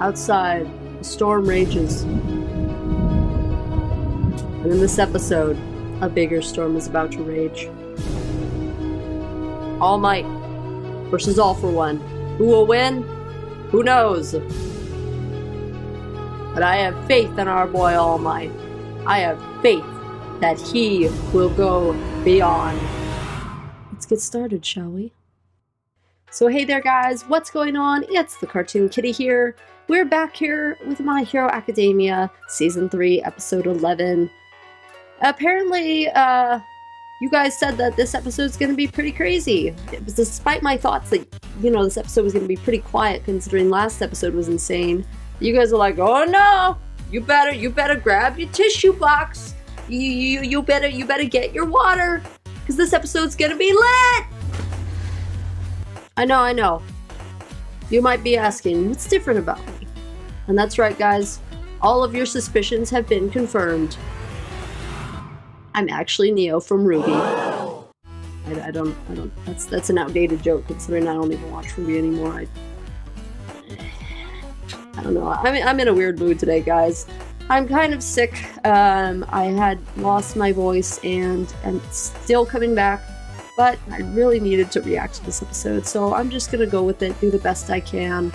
Outside, the storm rages. And in this episode, a bigger storm is about to rage. All Might versus All for One. Who will win? Who knows? But I have faith in our boy All Might. I have faith that he will go beyond. Let's get started, shall we? So hey there guys, what's going on? It's the Cartoon Kitty here. We're back here with My Hero Academia, Season 3, Episode 11. Apparently, you guys said that this episode's gonna be pretty crazy. Despite my thoughts that, you know, this episode was gonna be pretty quiet considering last episode was insane. You guys are like, oh no! You better grab your tissue box. You better get your water. Because this episode's gonna be lit! I know. You might be asking, what's different about me? And that's right, guys. All of your suspicions have been confirmed. I'm actually Neo from Ruby. I don't. That's an outdated joke considering I don't even watch Ruby anymore. I don't know. I'm in a weird mood today, guys. I'm kind of sick. I had lost my voice and I'm still coming back. But I really needed to react to this episode, so I'm just gonna go with it, do the best I can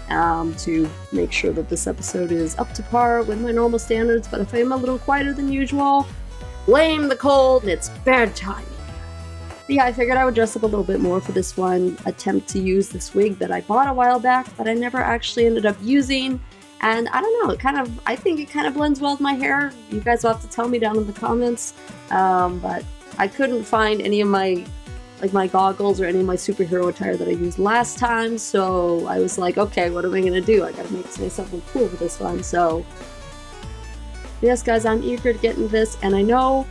to make sure that this episode is up to par with my normal standards. But if I'm a little quieter than usual, blame the cold and it's bad timing. But yeah, I figured I would dress up a little bit more for this one, attempt to use this wig that I bought a while back, but I never actually ended up using. And I don't know, I think it kind of blends well with my hair. You guys will have to tell me down in the comments. But I couldn't find any of my goggles or any of my superhero attire that I used last time, so I was like, okay, what am I gonna do? I gotta make myself look cool for this one. So yes, guys, I'm eager to get into this, and I know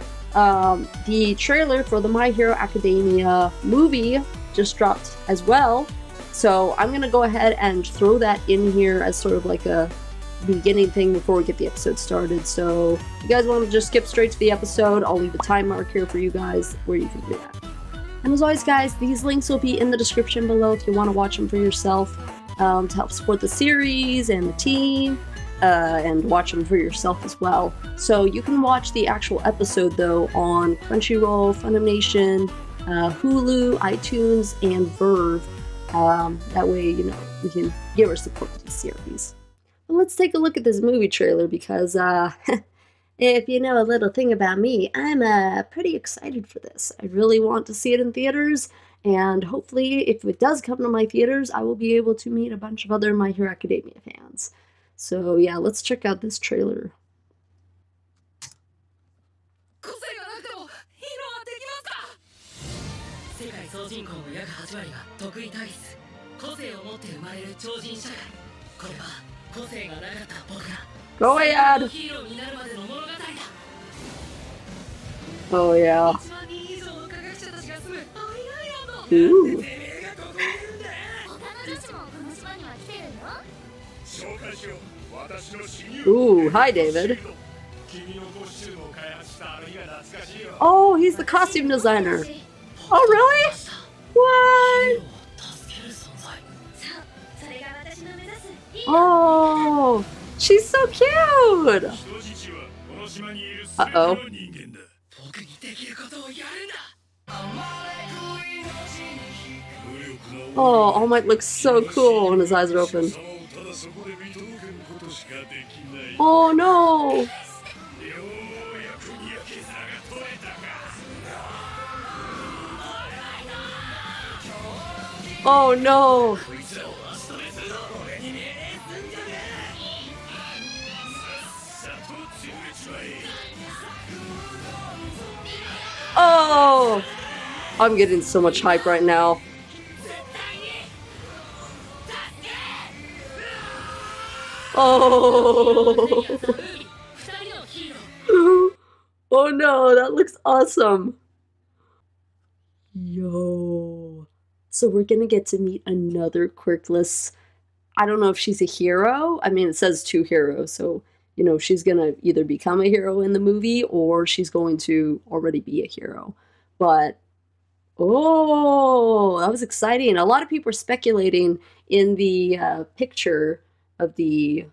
the trailer for the My Hero Academia movie just dropped as well, so I'm gonna go ahead and throw that in here as sort of like a beginning thing before we get the episode started. So if you guys want to just skip straight to the episode, I'll leave a time mark here for you guys where you can react. And as always, guys, these links will be in the description below if you want to watch them for yourself, to help support the series and the team, and watch them for yourself as well. So you can watch the actual episode, though, on Crunchyroll, Funimation, Hulu, iTunes, and Verve. That way, you know, we can give our support to the series. But let's take a look at this movie trailer because, if you know a little thing about me, I'm pretty excited for this. I really want to see it in theaters, and hopefully if it does come to my theaters, I will be able to meet a bunch of other My Hero Academia fans. So yeah, let's check out this trailer. Go ahead! Oh yeah. Ooh. Ooh, hi David. Oh, he's the costume designer. Oh really? What? Oh, she's so cute! Uh-oh. Oh, All Might looks so cool when his eyes are open. Oh no! Oh no! Oh! I'm getting so much hype right now. Oh! Oh no, that looks awesome! Yo! So we're gonna get to meet another quirkless... I don't know if she's a hero. I mean, it says 2 heroes, so... You know, she's gonna either become a hero in the movie or she's going to already be a hero. But, oh, that was exciting. A lot of people are speculating in the picture the,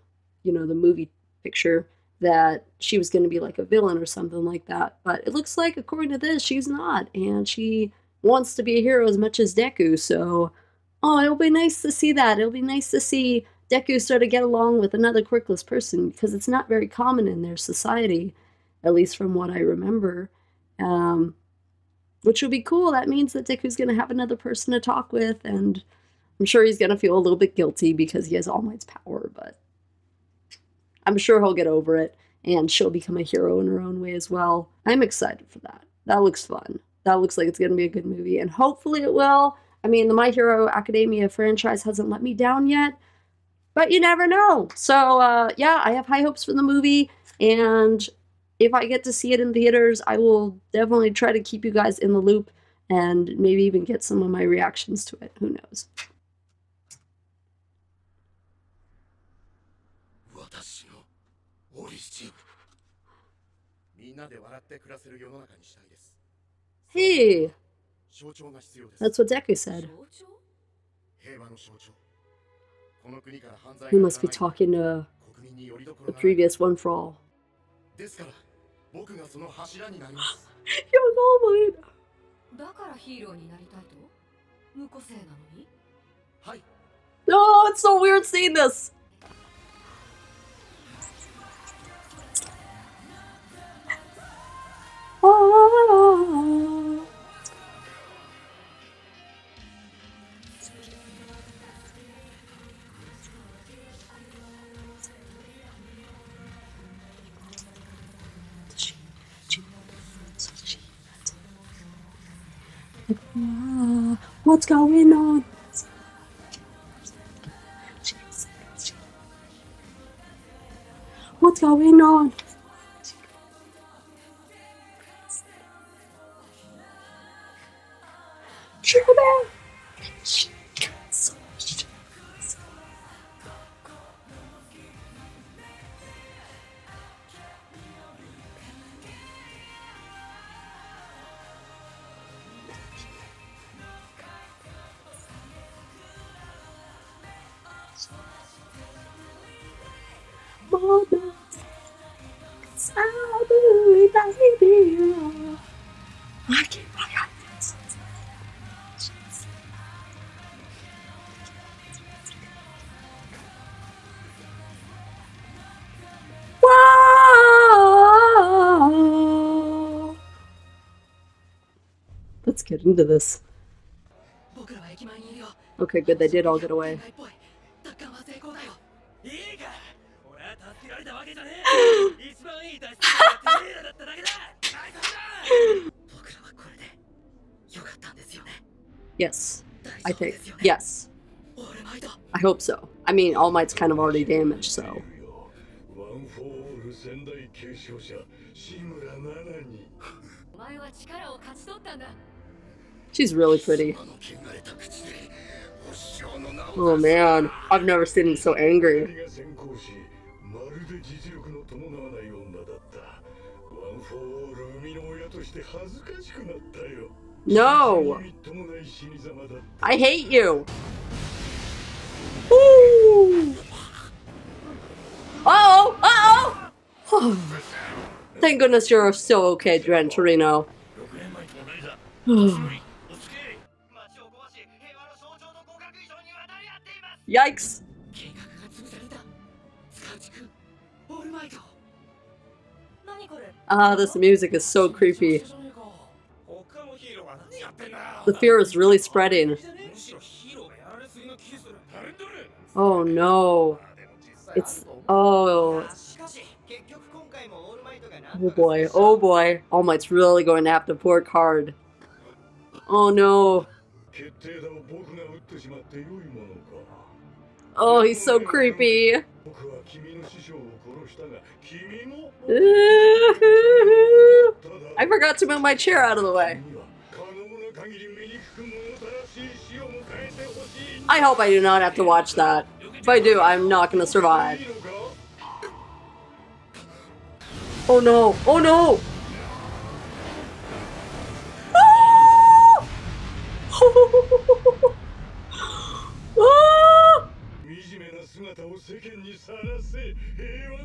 you know, the movie picture, that she was going to be like a villain or something like that. But it looks like, according to this, she's not, and she wants to be a hero as much as Deku. So, oh, it'll be nice to see that. It'll be nice to see Deku start to get along with another quirkless person, because it's not very common in their society, at least from what I remember. Which will be cool. That means that Deku's going to have another person to talk with, and I'm sure he's going to feel a little bit guilty because he has All Might's power, but I'm sure he'll get over it, and she'll become a hero in her own way as well. I'm excited for that. That looks fun. That looks like it's going to be a good movie, and hopefully it will. I mean, the My Hero Academia franchise hasn't let me down yet, but you never know. So, yeah, I have high hopes for the movie, and if I get to see it in theaters, I will definitely try to keep you guys in the loop and maybe even get some of my reactions to it. Who knows? Hey! That's what Deku said. He must be talking to the previous One for All. Young All Might! Oh, it's so weird seeing this! Oh. What's going on? What's going on? Sugar Bear! Mama, I'll be baby. I can't. Wow! Let's get into this. Okay, good, they did all get away. Yes, I think. Yes. I hope so. I mean, All Might's kind of already damaged, so. She's really pretty. Oh man, I've never seen him so angry. No! I hate you! Woo! Uh-oh! Uh-oh! Thank goodness you're still okay, Gran Torino. Yikes! Ah, this music is so creepy. The fear is really spreading. Oh no. It's... oh. Oh boy, oh boy. All Might's really going to have to work hard. Oh no. Oh, he's so creepy. I forgot to move my chair out of the way. I hope I do not have to watch that. If I do, I'm not gonna survive. Oh no! Oh no! Ah! Ah!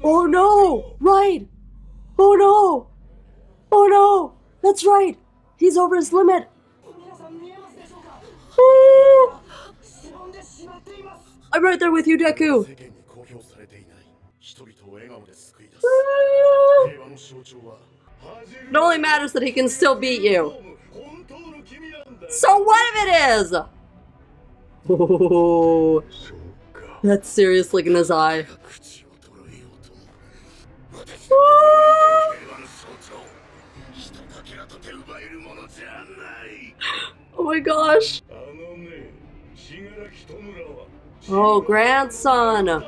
Oh no! Right! Oh no! Oh no! That's right! He's over his limit! I'm right there with you, Deku! It only matters that he can still beat you. So what if it is? Oh, that serious look in his eye. Oh my gosh. Oh, grandson.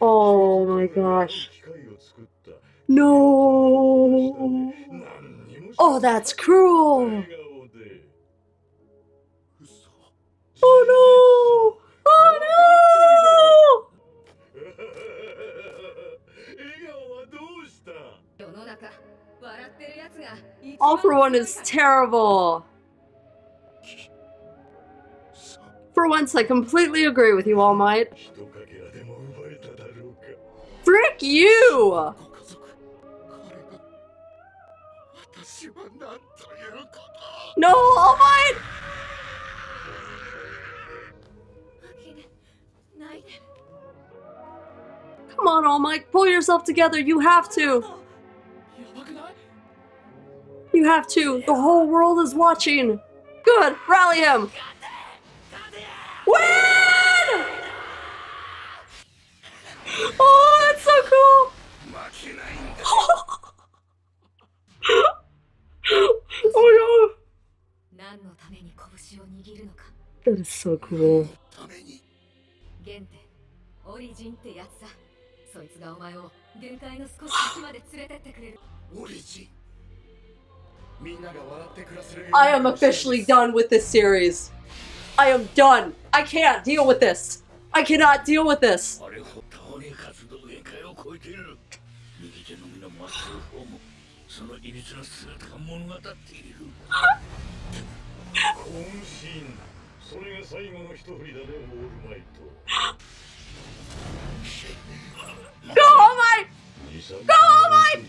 Oh my gosh. No. Oh, that's cruel. Oh no. Oh no. All for One is terrible. For once, I completely agree with you, All Might. Frick you! No, All Might! Come on, All Might, pull yourself together. You have to. You have to. The whole world is watching. Good, rally him. Win! Oh, that's so cool. Oh my god. That is so cool. I am officially done with this series. I am done. I can't deal with this. I cannot deal with this. Go, All Might! Go, All Might!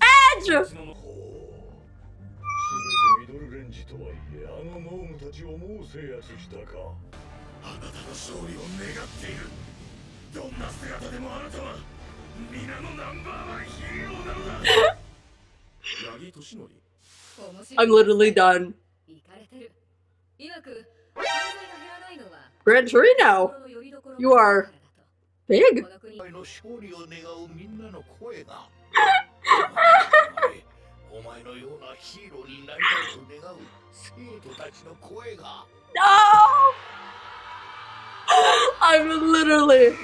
Edge! I'm literally done. Gran Torino, you are big. No! I'm literally...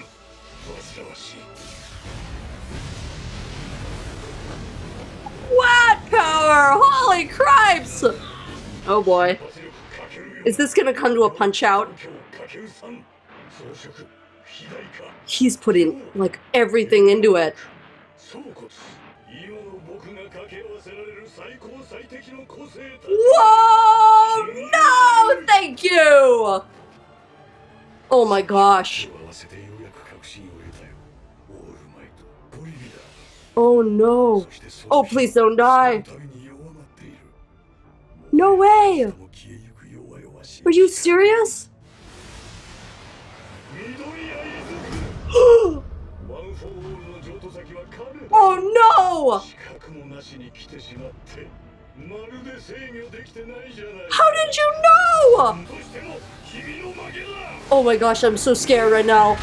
What power? Holy cripes! Oh boy. Is this gonna come to a punch out? He's putting, like, everything into it. Whoa! No! Thank you! Oh my gosh. Oh no. Oh, please don't die. No way! Are you serious? Oh no! How did you know? Oh my gosh, I'm so scared right now.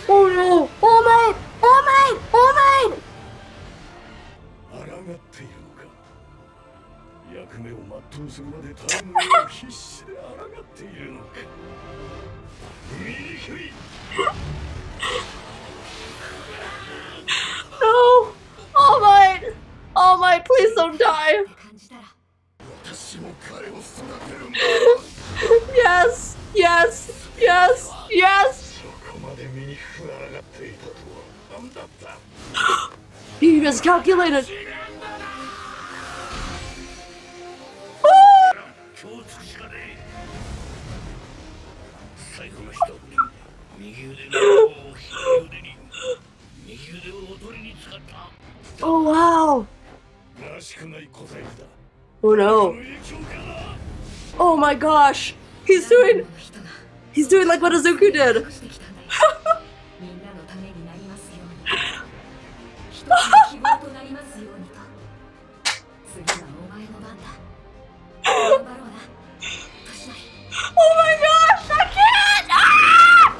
Oh no! Oh my! Oh my! Oh my! Please don't die. Yes, yes, yes, yes. He miscalculated. Oh wow. Oh no. Oh my gosh. He's doing like what Azuku did. Oh my gosh, I can't! Ah!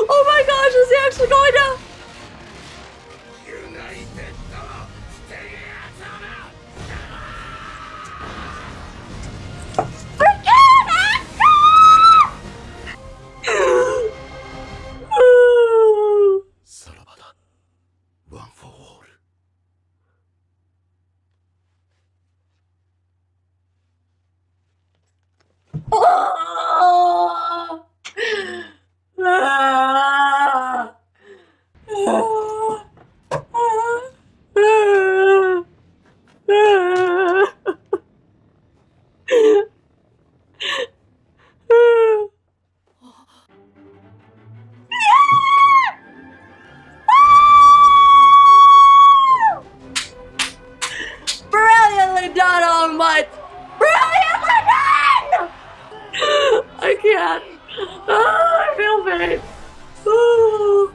Oh my gosh, is he actually going to? Brilliantly done, All Might! Brilliantly done! I can't. Oh, I feel pain. Oh.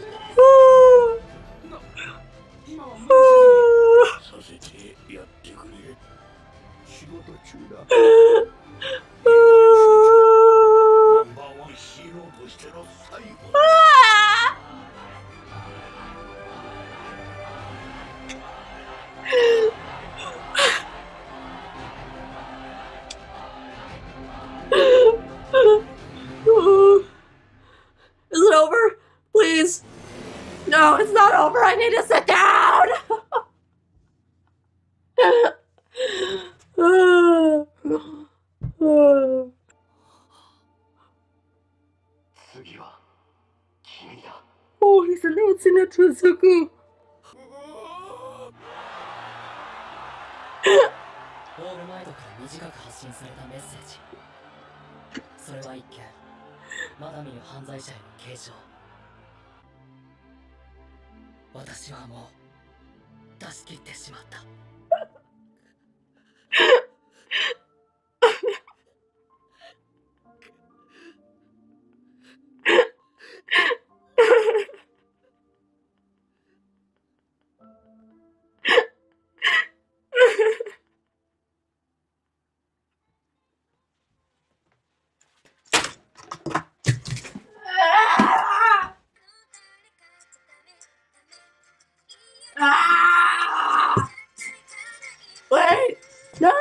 Oh. Is it over? Please. No, it's not over. I need to sit down. Oh, he's announcing it to Azuku. Wait! No!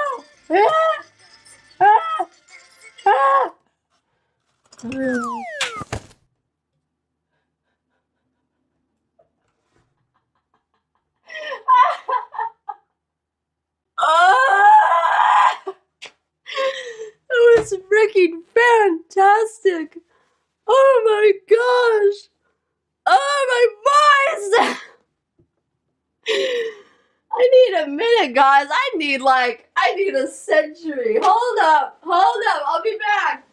That was freaking fantastic! Oh my gosh! Oh my voice! I need a minute, guys. I need a century. Hold up. I'll be back.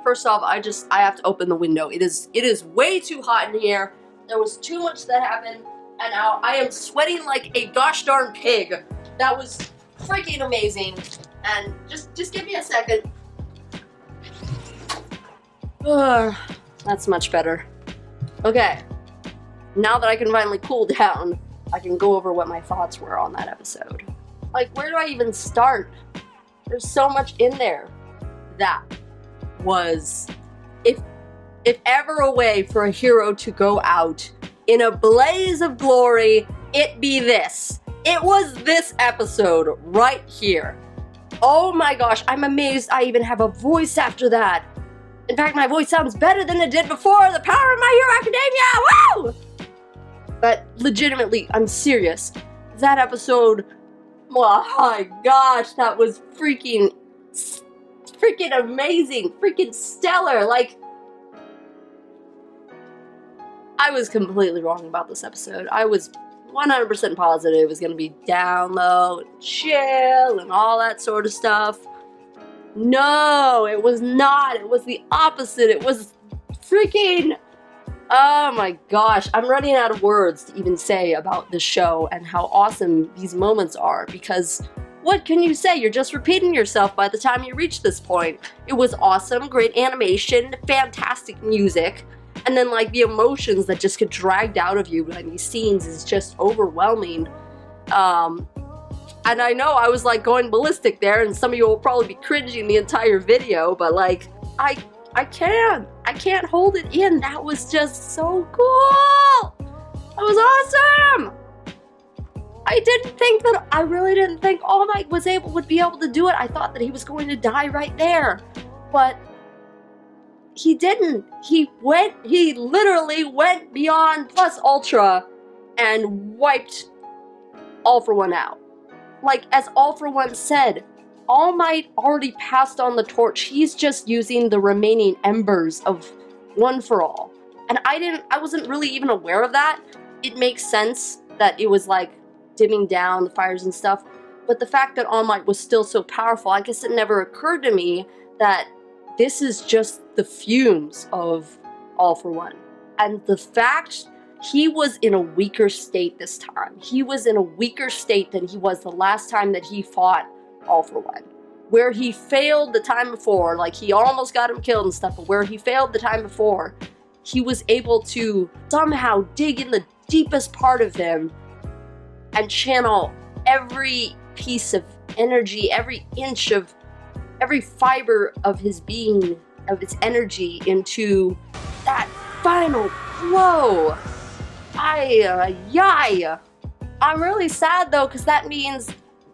First off, I have to open the window. It is way too hot in here. There was too much that happened, and now I am sweating like a gosh darn pig. That was freaking amazing. And just give me a second. That's much better. Okay. Now that I can finally cool down, I can go over what my thoughts were on that episode. Like, where do I even start? There's so much in there. That was, if ever a way for a hero to go out in a blaze of glory, it be this. It was this episode right here. Oh my gosh, I'm amazed I even have a voice after that. In fact, my voice sounds better than it did before. The power of My Hero Academia, woo! But legitimately, I'm serious. That episode, oh my gosh, that was freaking amazing, freaking stellar. Like, I was completely wrong about this episode. I was 100% positive it was going to be down low and chill and all that sort of stuff. No, it was not. It was the opposite. It was freaking... Oh my gosh, I'm running out of words to even say about this show and how awesome these moments are, because what can you say? You're just repeating yourself by the time you reach this point. It was awesome, great animation, fantastic music, and then like the emotions that just get dragged out of you by these scenes is just overwhelming. And I know I was like going ballistic there, and some of you will probably be cringing the entire video, but like, I can't hold it in. That was just so cool. That was awesome. I really didn't think All Might would be able to do it. I thought that he was going to die right there, but he didn't. He literally went beyond plus ultra and wiped All For One out. Like, as All For One said, All Might already passed on the torch. He's just using the remaining embers of One For All. And I wasn't really even aware of that. It makes sense that it was like dimming down the fires and stuff. But the fact that All Might was still so powerful, I guess it never occurred to me that this is just the fumes of All For One. And the fact he was in a weaker state this time. He was in a weaker state than he was the last time that he fought All For One. Where he failed the time before, like he almost got him killed and stuff, but where he failed the time before, he was able to somehow dig in the deepest part of him and channel every piece of energy, every inch of, every fiber of his being, of his energy into that final blow. I'm really sad though, because that means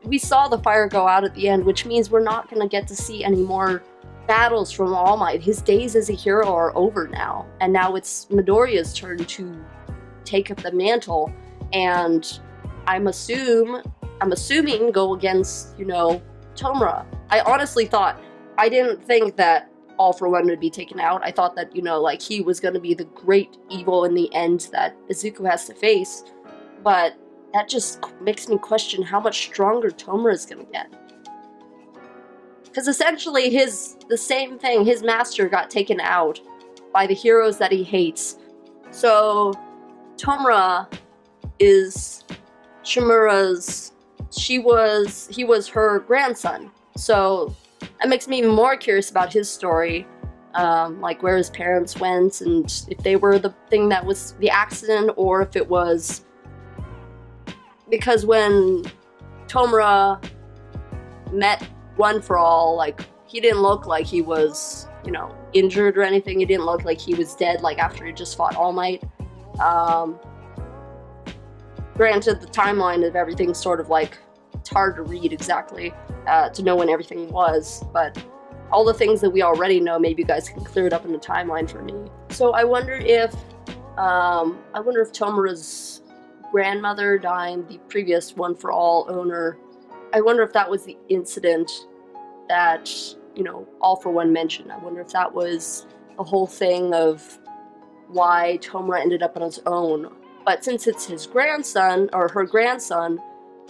we saw the fire go out at the end, which means we're not going to get to see any more battles from All Might. His days as a hero are over now, and now it's Midoriya's turn to take up the mantle, and I'm assuming go against, you know, Tomura. I honestly thought, I didn't think that All For One would be taken out. I thought that, you know, like, he was going to be the great evil in the end that Izuku has to face, but that just makes me question how much stronger Tomura is going to get. Because essentially, the same thing, his master got taken out by the heroes that he hates. So, Tomura is Shimura's, he was her grandson. So, that makes me even more curious about his story, like where his parents went, and if they were the thing that was the accident, or if it was... Because when Tomura met One For All, like, he didn't look like he was, you know, injured or anything. He didn't look like he was dead, like, after he just fought All Might. Granted, the timeline of everything's sort of, like, it's hard to read exactly, to know when everything was, but all the things that we already know, maybe you guys can clear it up in the timeline for me. So I wonder if Tomura's grandmother dying, the previous One For All owner, I wonder if that was the incident that, you know, All For One mentioned. I wonder if that was the whole thing of why Tomura ended up on his own. But since it's his grandson, or her grandson,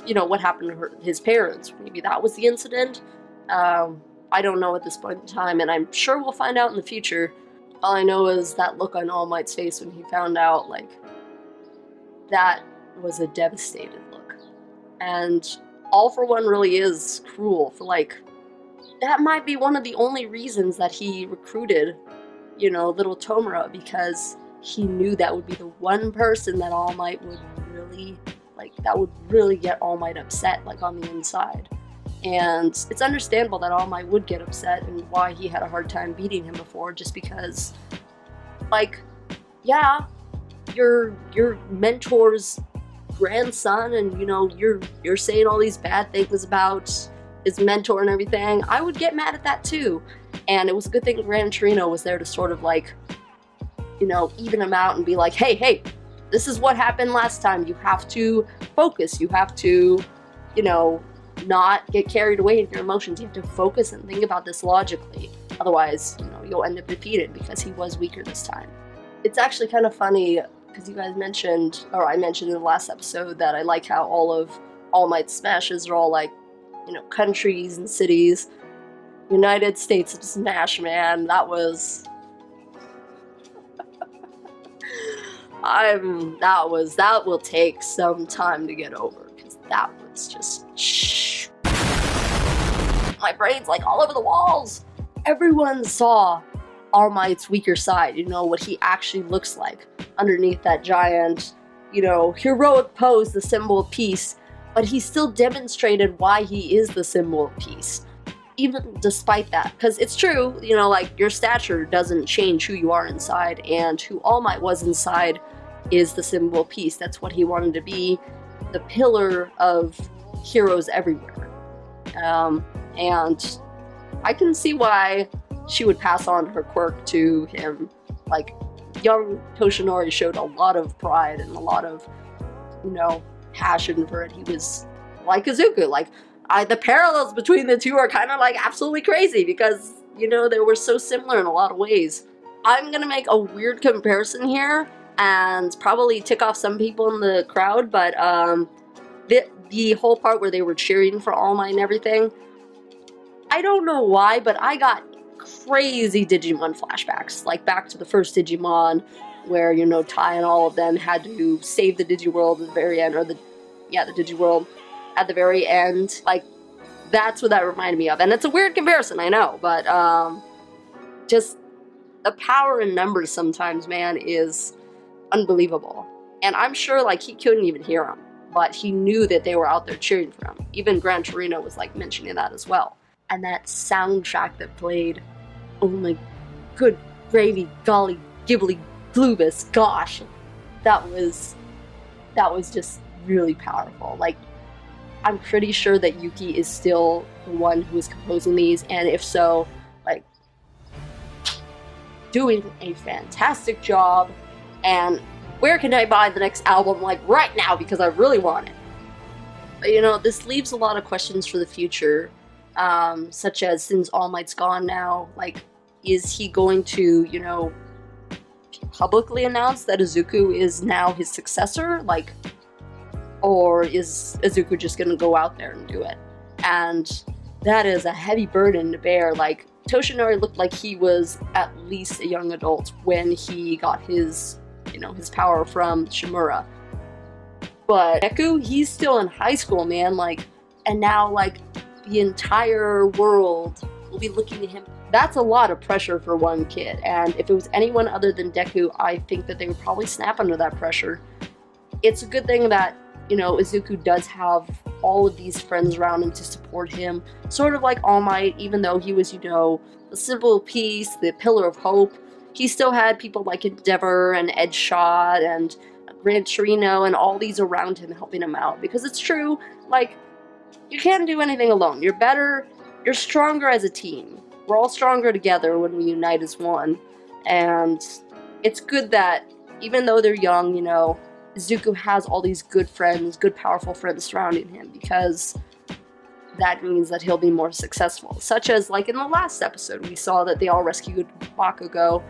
you know, what happened to his parents? Maybe that was the incident? I don't know at this point in time, and I'm sure we'll find out in the future. All I know is that look on All Might's face when he found out, like, that was a devastated look. And All For One really is cruel for, like, that might be one of the only reasons that he recruited, you know, little Tomura, because he knew that would be the one person that All Might would really Like, that would really get All Might upset, like, on the inside. And it's understandable that All Might would get upset and why he had a hard time beating him before, just because, like, yeah, your mentor's grandson, and, you know, you're saying all these bad things about his mentor and everything. I would get mad at that too. And it was a good thing Gran Torino was there to sort of, like, you know, even him out and be like, hey, this is what happened last time. You have to focus. You have to, you know, not get carried away in your emotions. You have to focus and think about this logically. Otherwise, you know, you'll end up defeated because he was weaker this time. It's actually kind of funny because you guys mentioned, or I mentioned in the last episode, that I like how all of All Might's smashes are all like, you know, countries and cities. United States of Smash, man. That was... that will take some time to get over, because that was just... My brain's like all over the walls! Everyone saw All Might's weaker side, you know, what he actually looks like underneath that giant, you know, heroic pose, the symbol of peace, but he still demonstrated why he is the symbol of peace, even despite that. Because it's true, you know, like, your stature doesn't change who you are inside, and who All Might was inside is the symbol of peace. That's what he wanted to be, the pillar of heroes everywhere. And I can see why she would pass on her quirk to him. Like, young Toshinori showed a lot of pride and a lot of, you know, passion for it. He was like Izuku. Like, the parallels between the two are kind of, like, absolutely crazy, because, you know, they were so similar in a lot of ways. I'm gonna make a weird comparison here and probably tick off some people in the crowd, but the whole part where they were cheering for All Might and everything, I don't know why, but I got crazy Digimon flashbacks, like back to the first Digimon, where, you know, Tai and all of them had to save the Digiworld at the very end, or the Digiworld at the very end. Like, that's what that reminded me of. And it's a weird comparison, I know, but just the power in numbers sometimes, man, is unbelievable. And I'm sure, like, he couldn't even hear them, but he knew that they were out there cheering for him. Even Gran Torino was, like, mentioning that as well. And that soundtrack that played, oh my good gravy, golly, gibbly, gloobus, gosh, that was just really powerful. Like, I'm pretty sure that Yuki is still the one who is composing these, and if so, like, doing a fantastic job. And where can I buy the next album, like, right now, because I really want it. But, you know, this leaves a lot of questions for the future, such as, since All Might's gone now, like, is he going to, you know, publicly announce that Izuku is now his successor? Like, or is Izuku just gonna go out there and do it? And that is a heavy burden to bear. Like, Toshinori looked like he was at least a young adult when he got his, you know, his power from Shimura. But Deku, he's still in high school, man. Like, and now, like, the entire world will be looking to him. That's a lot of pressure for one kid. And if it was anyone other than Deku, I think that they would probably snap under that pressure. It's a good thing that, you know, Izuku does have all of these friends around him to support him. Sort of like All Might, even though he was, you know, the symbol of peace, the pillar of hope, he still had people like Endeavor and Edgeshot and Gran Torino and all these around him helping him out. Because it's true, like, you can't do anything alone. You're better, you're stronger as a team. We're all stronger together when we unite as one. And it's good that, even though they're young, you know, Izuku has all these good friends, good powerful friends surrounding him, because that means that he'll be more successful. Such as, like, in the last episode, we saw that they all rescued Bakugo,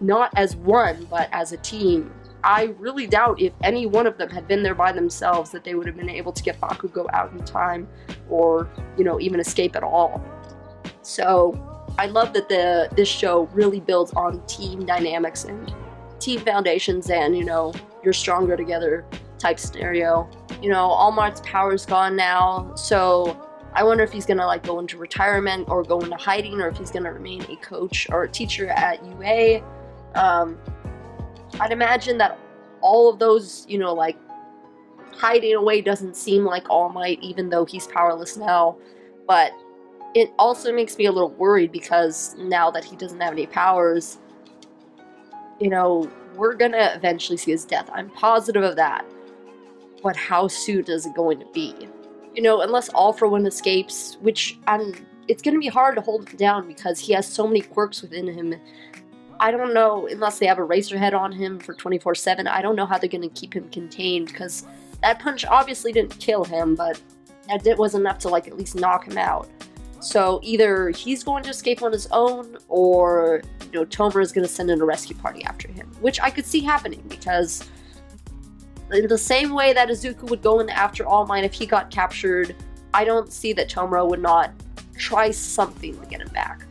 not as one, but as a team. I really doubt if any one of them had been there by themselves that they would have been able to get Bakugo out in time, or, you know, even escape at all. So, I love that this show really builds on team dynamics and team foundations and, you know, you're stronger together type scenario. You know, All Might's power's gone now, so I wonder if he's gonna, like, go into retirement or go into hiding, or if he's gonna remain a coach or a teacher at UA. I'd imagine that all of those, you know, like, hiding away doesn't seem like All Might, even though he's powerless now. But it also makes me a little worried because now that he doesn't have any powers, you know, we're gonna eventually see his death. I'm positive of that. But how soon is it going to be? You know, unless All For One escapes, which it's gonna be hard to hold him down because he has so many quirks within him. I don't know, unless they have a razor head on him for 24/7, I don't know how they're gonna keep him contained, because that punch obviously didn't kill him, but that wasn't enough to, like, at least knock him out. So either he's going to escape on his own, or, you know, Tomura is going to send in a rescue party after him, which I could see happening, because in the same way that Izuku would go in after All Might if he got captured, I don't see that Tomura would not try something to get him back.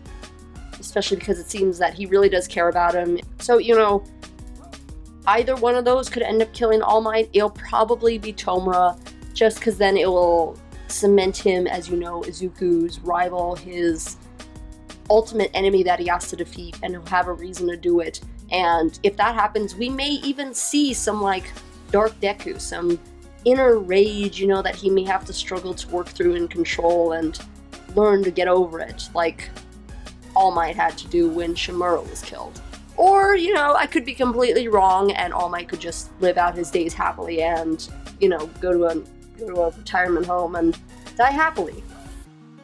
Especially because it seems that he really does care about him. So, you know, either one of those could end up killing All Might. It'll probably be Tomura, just because then it will cement him as, you know, Izuku's rival, his ultimate enemy that he has to defeat, and he'll have a reason to do it. And if that happens, we may even see some, like, Dark Deku, some inner rage, you know, that he may have to struggle to work through and control and learn to get over it, like All Might had to do when Shimura was killed. Or, you know, I could be completely wrong and All Might could just live out his days happily and, you know, go to a retirement home and die happily.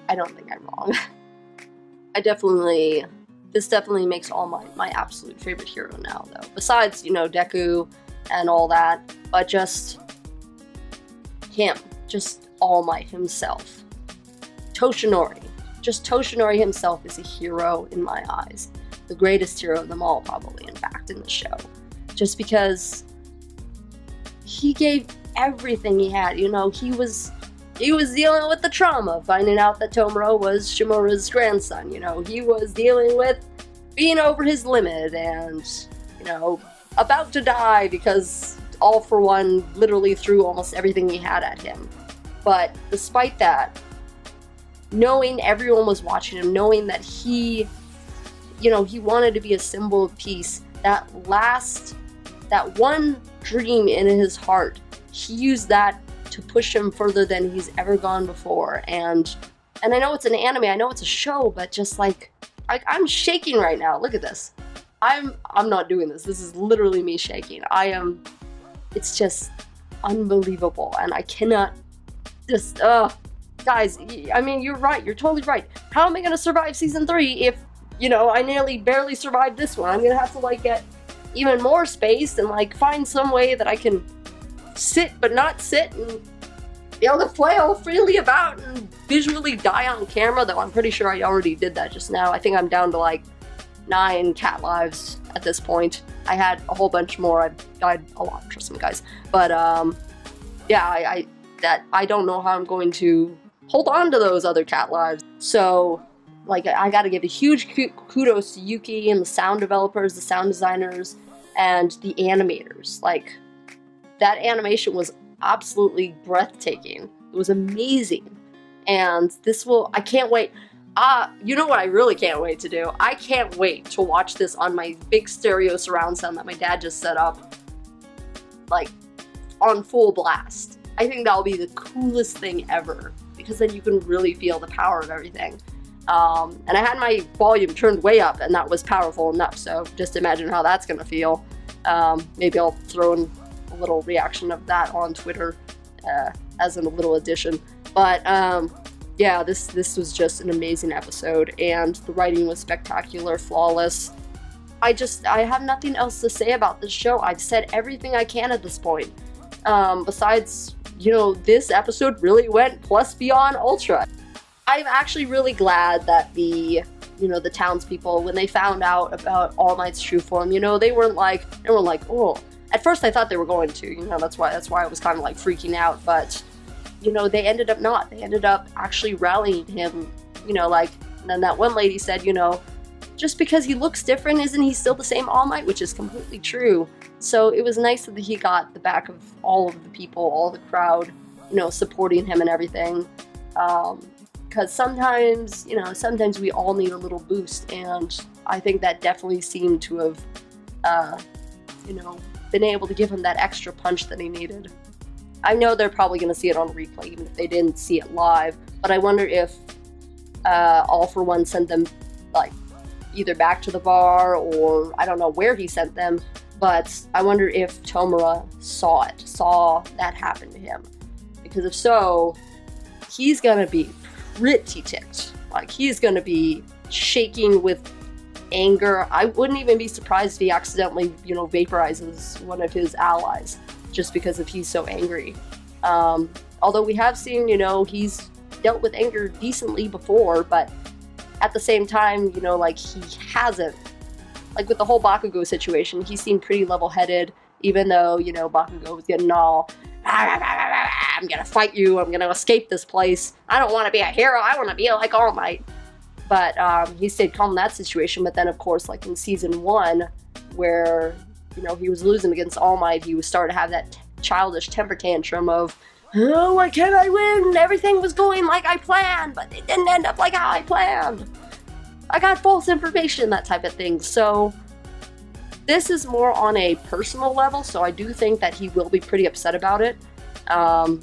I don't think I'm wrong. This definitely makes All Might my absolute favorite hero now, though. Besides, you know, Deku and all that, but just him. Just All Might himself. Toshinori. Just Toshinori himself is a hero in my eyes. The greatest hero of them all, probably, in fact, in the show. Just because he gave everything he had, you know, he was dealing with the trauma, finding out that Tomura was Shimura's grandson, you know, he was dealing with being over his limit and, you know, about to die because All For One literally threw almost everything he had at him. But despite that, knowing everyone was watching him, knowing that he, you know, he wanted to be a symbol of peace, that one dream in his heart, he used that to push him further than he's ever gone before. And I know it's an anime, I know it's a show, but just like, I'm shaking right now. Look at this. I'm not doing this. This is literally me shaking. It's just unbelievable, and I cannot just, guys, I mean, you're right, you're totally right. How am I gonna survive season 3 if, you know, I barely survived this one? I'm gonna have to, like, get even more space and, like, find some way that I can sit but not sit and be able to flail freely about and visually die on camera, though I'm pretty sure I already did that just now. I think I'm down to, like, 9 cat lives at this point. I had a whole bunch more. I've died a lot, trust me, guys. But, yeah, I don't know how I'm going to hold on to those other cat lives. So, like, I gotta give a huge kudos to Yuki and the sound developers, the sound designers, and the animators. Like, that animation was absolutely breathtaking. It was amazing. And I can't wait. You know what I really can't wait to do? I can't wait to watch this on my big stereo surround sound that my dad just set up, like, on full blast. I think that'll be the coolest thing ever, because then you can really feel the power of everything. And I had my volume turned way up, and that was powerful enough, so just imagine how that's gonna feel. Maybe I'll throw in a little reaction of that on Twitter as a little addition. But yeah, this was just an amazing episode, and the writing was spectacular, flawless. I have nothing else to say about this show. I've said everything I can at this point. Besides, you know, this episode really went plus beyond ultra. I'm actually really glad that the townspeople, when they found out about All Might's true form, you know, they weren't like, oh. At first I thought they were going to, you know, that's why I was kind of like freaking out, but, you know, they ended up not. They ended up actually rallying him, you know, like, and then that one lady said, you know, just because he looks different, isn't he still the same All Might? Which is completely true. So it was nice that he got the back of all of the people, all the crowd, you know, supporting him and everything. Because sometimes, you know, sometimes we all need a little boost, and I think that definitely seemed to have, you know, been able to give him that extra punch that he needed. I know they're probably going to see it on replay, even if they didn't see it live, but I wonder if All For One sent them, like, either back to the bar, or I don't know where he sent them, but I wonder if Tomura saw that happen to him. Because if so, he's gonna be pretty ticked. Like, he's gonna be shaking with anger. I wouldn't even be surprised if he accidentally, you know, vaporizes one of his allies, just because if he's so angry. Although we have seen, you know, he's dealt with anger decently before, but at the same time, you know, like, he hasn't. Like, with the whole Bakugo situation, he seemed pretty level-headed, even though, you know, Bakugo was getting all, I'm gonna fight you, I'm gonna escape this place, I don't want to be a hero, I want to be like All Might. But he stayed calm in that situation, but then, of course, like in Season 1, where, you know, he was losing against All Might, he was starting to have that childish temper tantrum of, oh, why can't I win? Everything was going like I planned, but it didn't end up like how I planned. I got false information, that type of thing. So this is more on a personal level, so I do think that he will be pretty upset about it. But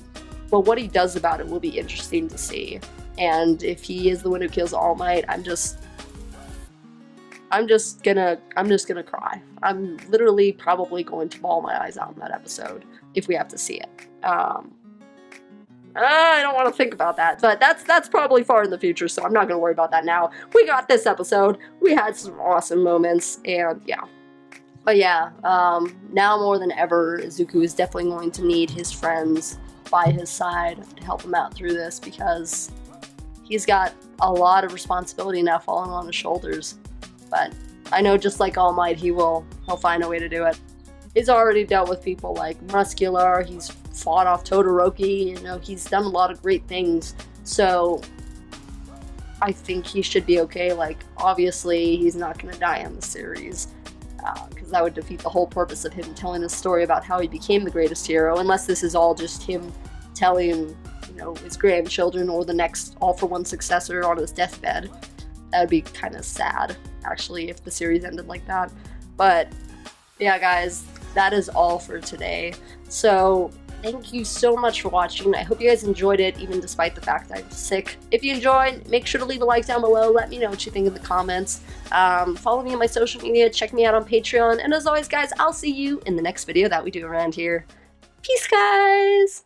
what he does about it will be interesting to see. And if he is the one who kills All Might, I'm just gonna cry. I'm literally probably going to bawl my eyes out in that episode if we have to see it. I don't want to think about that, but that's probably far in the future, so I'm not going to worry about that now. We got this episode, we had some awesome moments, and yeah. But yeah, now more than ever, Izuku is definitely going to need his friends by his side to help him out through this, because he's got a lot of responsibility now falling on his shoulders. But I know, just like All Might, he'll find a way to do it. He's already dealt with people like Muscular, he's fought off Todoroki, you know, he's done a lot of great things, so I think he should be okay. Like, obviously, he's not going to die in the series, because that would defeat the whole purpose of him telling a story about how he became the greatest hero, unless this is all just him telling, you know, his grandchildren or the next All For One successor on his deathbed. That would be kind of sad, actually, if the series ended like that. But yeah, guys, that is all for today. So thank you so much for watching. I hope you guys enjoyed it, even despite the fact that I'm sick. If you enjoyed, make sure to leave a like down below. Let me know what you think in the comments. Follow me on my social media. Check me out on Patreon. And as always, guys, I'll see you in the next video that we do around here. Peace, guys!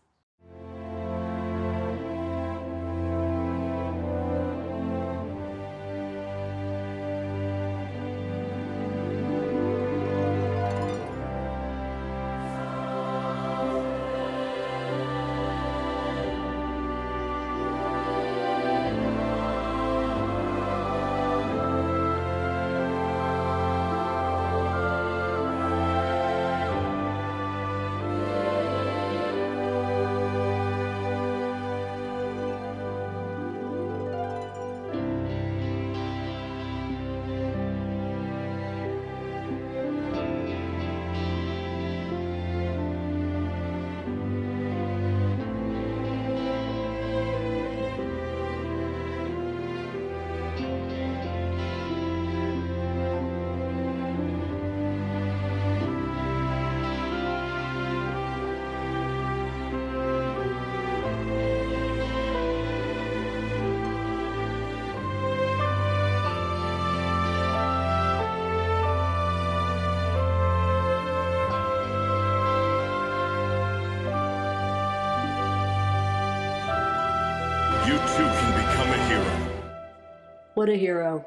You too can become a hero. What a hero.